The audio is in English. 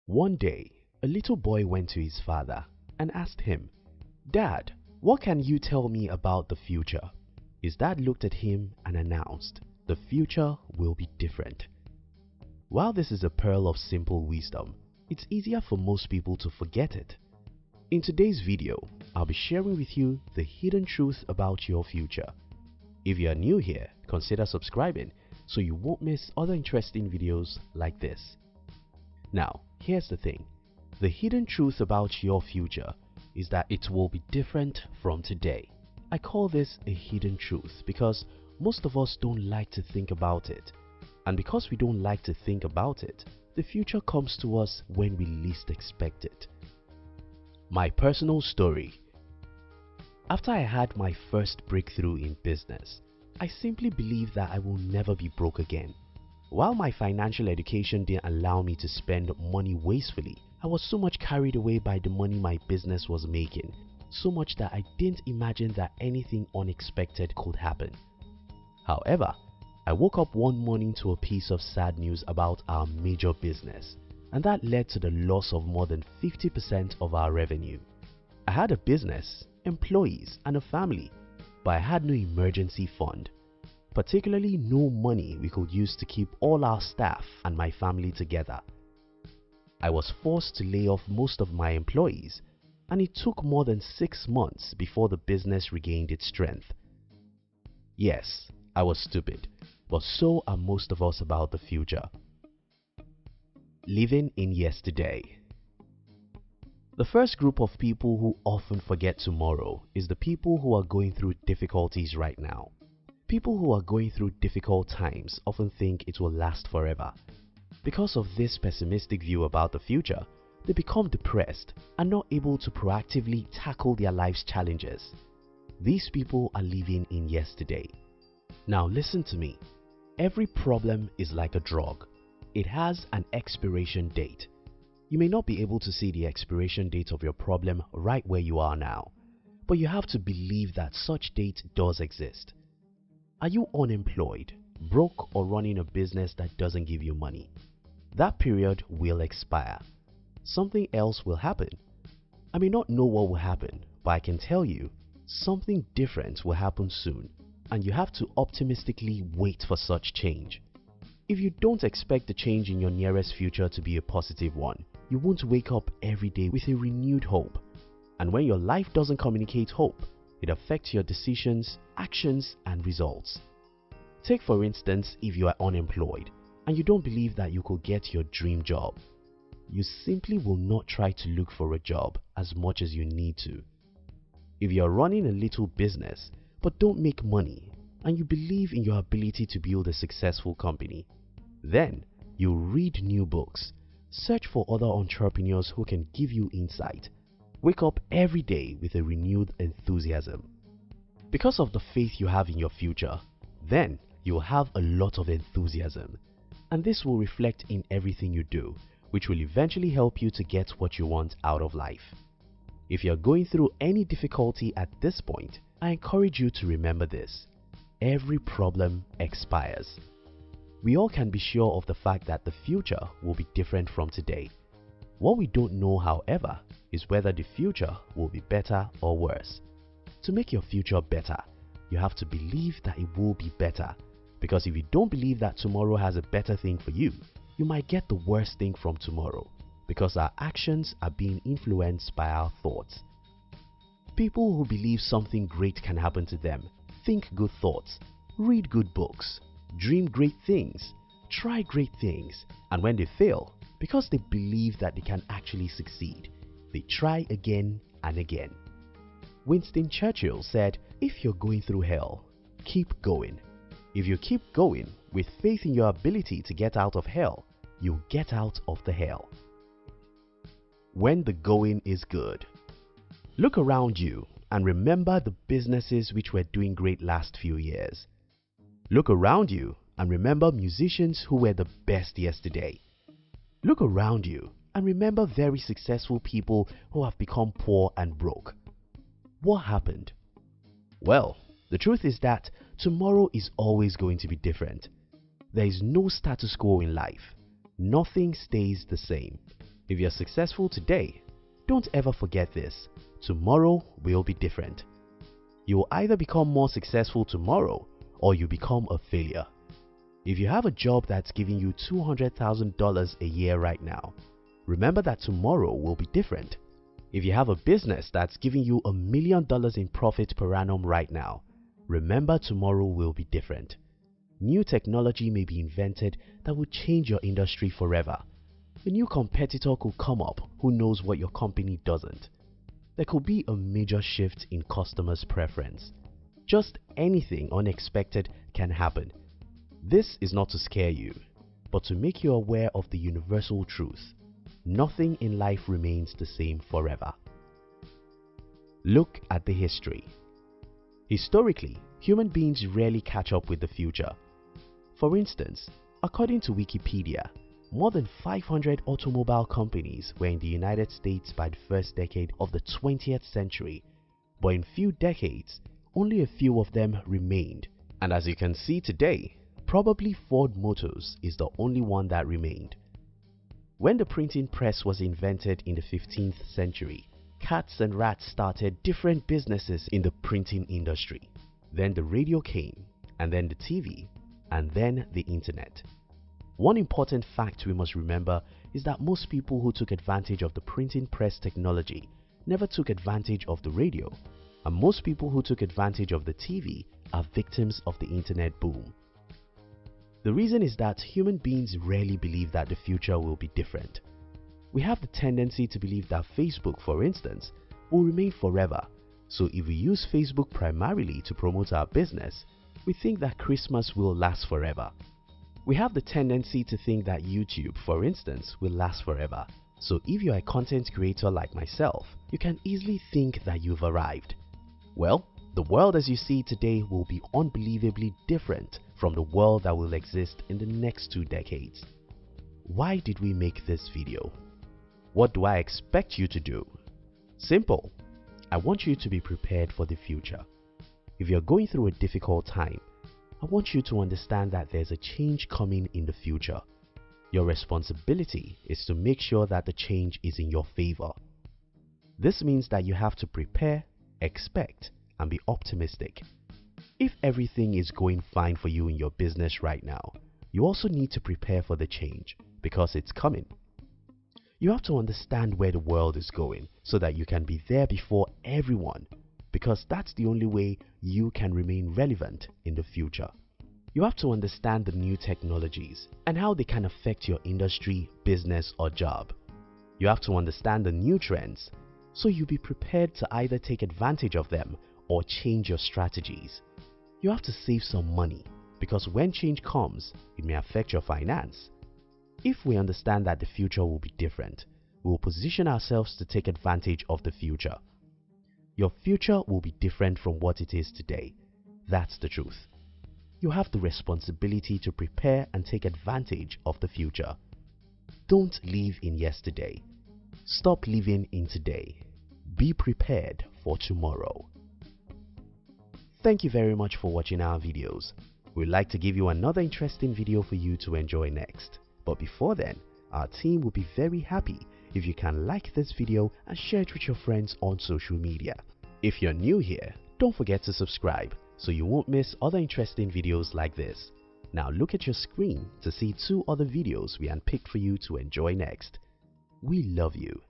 One day, a little boy went to his father and asked him, "Dad, what can you tell me about the future?" His dad looked at him and announced, "The future will be different." While this is a pearl of simple wisdom, it's easier for most people to forget it. In today's video, I'll be sharing with you the hidden truth about your future. If you are new here, consider subscribing so you won't miss other interesting videos like this. Now, here's the thing. The hidden truth about your future is that it will be different from today. I call this a hidden truth because most of us don't like to think about it. And because we don't like to think about it, the future comes to us when we least expect it. My personal story. After I had my first breakthrough in business, I simply believed that I will never be broke again. While my financial education didn't allow me to spend money wastefully, I was so much carried away by the money my business was making, so much that I didn't imagine that anything unexpected could happen. However, I woke up one morning to a piece of sad news about our major business, and that led to the loss of more than 50% of our revenue. I had a business, employees, and a family, but I had no emergency fund, particularly no money we could use to keep all our staff and my family together. I was forced to lay off most of my employees, and it took more than 6 months before the business regained its strength. Yes, I was stupid, but so are most of us about the future. Living in yesterday. The first group of people who often forget tomorrow is the people who are going through difficulties right now. People who are going through difficult times often think it will last forever. Because of this pessimistic view about the future, they become depressed and not able to proactively tackle their life's challenges. These people are living in yesterday. Now listen to me. Every problem is like a drug. It has an expiration date. You may not be able to see the expiration date of your problem right where you are now, but you have to believe that such date does exist. Are you unemployed, broke, or running a business that doesn't give you money? That period will expire. Something else will happen. I may not know what will happen, but I can tell you something different will happen soon, and you have to optimistically wait for such change. If you don't expect the change in your nearest future to be a positive one, you won't wake up every day with a renewed hope. And when your life doesn't communicate hope, it affects your decisions, actions, and results. Take for instance, if you are unemployed and you don't believe that you could get your dream job, you simply will not try to look for a job as much as you need to. If you are running a little business but don't make money and you believe in your ability to build a successful company, then you read new books, search for other entrepreneurs who can give you insight. Wake up every day with a renewed enthusiasm. Because of the faith you have in your future, then you will have a lot of enthusiasm, and this will reflect in everything you do, which will eventually help you to get what you want out of life. If you are going through any difficulty at this point, I encourage you to remember this. Every problem expires. We all can be sure of the fact that the future will be different from today. What we don't know, however, is whether the future will be better or worse. To make your future better, you have to believe that it will be better, because if you don't believe that tomorrow has a better thing for you, you might get the worst thing from tomorrow, because our actions are being influenced by our thoughts. People who believe something great can happen to them think good thoughts, read good books, dream great things, try great things, and when they fail, because they believe that they can actually succeed, they try again and again. Winston Churchill said, "If you're going through hell, keep going. If you keep going with faith in your ability to get out of hell, you'll get out of the hell." When the going is good. Look around you and remember the businesses which were doing great last few years. Look around you and remember musicians who were the best yesterday. Look around you and remember very successful people who have become poor and broke. What happened? Well, the truth is that tomorrow is always going to be different. There is no status quo in life. Nothing stays the same. If you're successful today, don't ever forget this: tomorrow will be different. You will either become more successful tomorrow or you become a failure. If you have a job that's giving you $200,000 a year right now, remember that tomorrow will be different. If you have a business that's giving you $1 million in profit per annum right now, remember tomorrow will be different. New technology may be invented that will change your industry forever. A new competitor could come up who knows what your company doesn't. There could be a major shift in customers' preference. Just anything unexpected can happen. This is not to scare you, but to make you aware of the universal truth: nothing in life remains the same forever. Look at the history. Historically, human beings rarely catch up with the future. For instance, according to Wikipedia, more than 500 automobile companies were in the United States by the first decade of the 20th century, but in few decades, only a few of them remained. And as you can see today, probably Ford Motors is the only one that remained. When the printing press was invented in the 15th century, cats and rats started different businesses in the printing industry. Then the radio came, and then the TV, and then the internet. One important fact we must remember is that most people who took advantage of the printing press technology never took advantage of the radio, and most people who took advantage of the TV are victims of the internet boom. The reason is that human beings rarely believe that the future will be different. We have the tendency to believe that Facebook, for instance, will remain forever. So if we use Facebook primarily to promote our business, we think that Christmas will last forever. We have the tendency to think that YouTube, for instance, will last forever. So if you're a content creator like myself, you can easily think that you've arrived. Well, the world as you see today will be unbelievably different from the world that will exist in the next 2 decades. Why did we make this video? What do I expect you to do? Simple. I want you to be prepared for the future. If you're going through a difficult time, I want you to understand that there's a change coming in the future. Your responsibility is to make sure that the change is in your favor. This means that you have to prepare, expect, and be optimistic. If everything is going fine for you in your business right now, you also need to prepare for the change because it's coming. You have to understand where the world is going so that you can be there before everyone, because that's the only way you can remain relevant in the future. You have to understand the new technologies and how they can affect your industry, business, or job. You have to understand the new trends so you'll be prepared to either take advantage of them or change your strategies. You have to save some money because when change comes, it may affect your finance. If we understand that the future will be different, we will position ourselves to take advantage of the future. Your future will be different from what it is today. That's the truth. You have the responsibility to prepare and take advantage of the future. Don't live in yesterday. Stop living in today. Be prepared for tomorrow. Thank you very much for watching our videos. We'd like to give you another interesting video for you to enjoy next. But before then, our team will be very happy if you can like this video and share it with your friends on social media. If you're new here, don't forget to subscribe so you won't miss other interesting videos like this. Now look at your screen to see 2 other videos we handpicked for you to enjoy next. We love you.